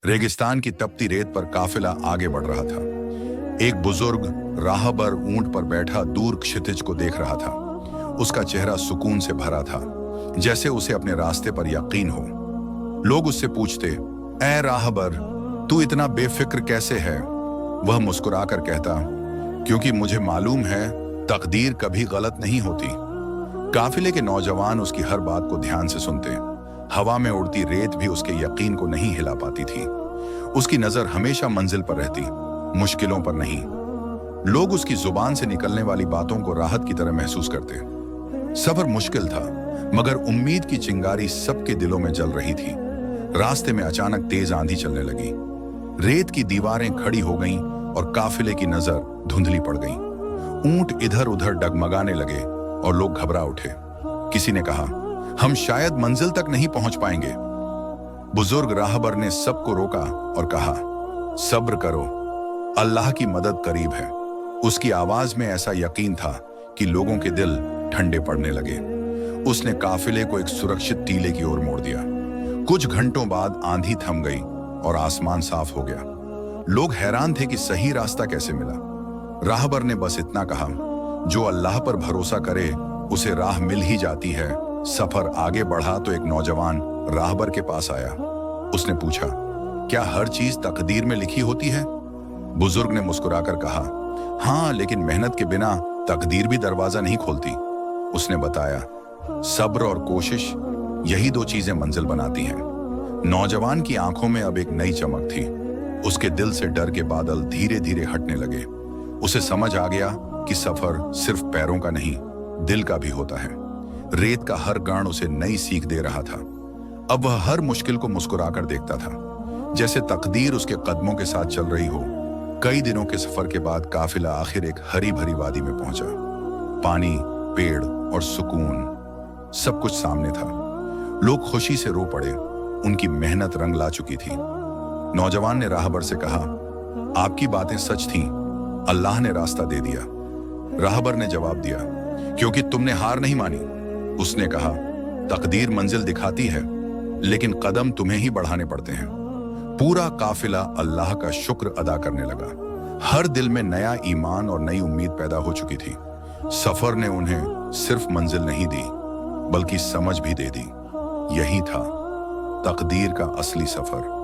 रेगिस्तान की तपती रेत पर काफिला आगे बढ़ रहा था। एक बुजुर्ग राहबर ऊंट पर बैठा दूर क्षितिज को देख रहा था। उसका चेहरा सुकून से भरा था, जैसे उसे अपने रास्ते पर यकीन हो। लोग उससे पूछते, ऐ राहबर, तू इतना बेफिक्र कैसे है? वह मुस्कुराकर कहता, क्योंकि मुझे मालूम है तकदीर कभी गलत नहीं होती। काफिले के नौजवान उसकी हर बात को ध्यान से सुनते। हवा में उड़ती रेत भी उसके यकीन को नहीं हिला पाती थी। उसकी नजर हमेशा मंजिल पर रहती, मुश्किलों पर नहीं। लोग उसकी जुबान से निकलने वाली बातों को राहत की तरह महसूस करते। सफर मुश्किल था, मगर उम्मीद की चिंगारी सबके दिलों में जल रही थी। रास्ते में अचानक तेज आंधी चलने लगी। रेत की दीवारें खड़ी हो गईं और काफिले की नजर धुंधली पड़ गई। ऊंट इधर उधर डगमगाने लगे और लोग घबरा उठे। किसी ने कहा, हम शायद मंजिल तक नहीं पहुंच पाएंगे। बुजुर्ग राहबर ने सबको रोका और कहा, सब्र करो, अल्लाह की मदद करीब है। उसकी आवाज में ऐसा यकीन था कि लोगों के दिल ठंडे पड़ने लगे। उसने काफिले को एक सुरक्षित टीले की ओर मोड़ दिया। कुछ घंटों बाद आंधी थम गई और आसमान साफ हो गया। लोग हैरान थे कि सही रास्ता कैसे मिला। राहबर ने बस इतना कहा, जो अल्लाह पर भरोसा करे उसे राह मिल ही जाती है। सफर आगे बढ़ा तो एक नौजवान राहबर के पास आया। उसने पूछा, क्या हर चीज तकदीर में लिखी होती है? बुजुर्ग ने मुस्कुराकर कहा, हाँ, लेकिन मेहनत के बिना तकदीर भी दरवाजा नहीं खोलती। उसने बताया, सब्र और कोशिश, यही दो चीजें मंजिल बनाती हैं। नौजवान की आंखों में अब एक नई चमक थी। उसके दिल से डर के बादल धीरे धीरे हटने लगे। उसे समझ आ गया कि सफर सिर्फ पैरों का नहीं, दिल का भी होता है। रेत का हर कण उसे नई सीख दे रहा था। अब वह हर मुश्किल को मुस्कुराकर देखता था, जैसे तकदीर उसके कदमों के साथ चल रही हो। कई दिनों के सफर के बाद काफिला आखिर एक हरी भरी वादी में पहुंचा। पानी, पेड़ और सुकून, सब कुछ सामने था। लोग खुशी से रो पड़े, उनकी मेहनत रंग ला चुकी थी। नौजवान ने राहबर से कहा, आपकी बातें सच थीं, अल्लाह ने रास्ता दे दिया। राहबर ने जवाब दिया, क्योंकि तुमने हार नहीं मानी। उसने कहा, तकदीर मंजिल दिखाती है, लेकिन कदम तुम्हें ही बढ़ाने पड़ते हैं। पूरा काफिला अल्लाह का शुक्र अदा करने लगा। हर दिल में नया ईमान और नई उम्मीद पैदा हो चुकी थी। सफर ने उन्हें सिर्फ मंजिल नहीं दी, बल्कि समझ भी दे दी। यही था तकदीर का असली सफर।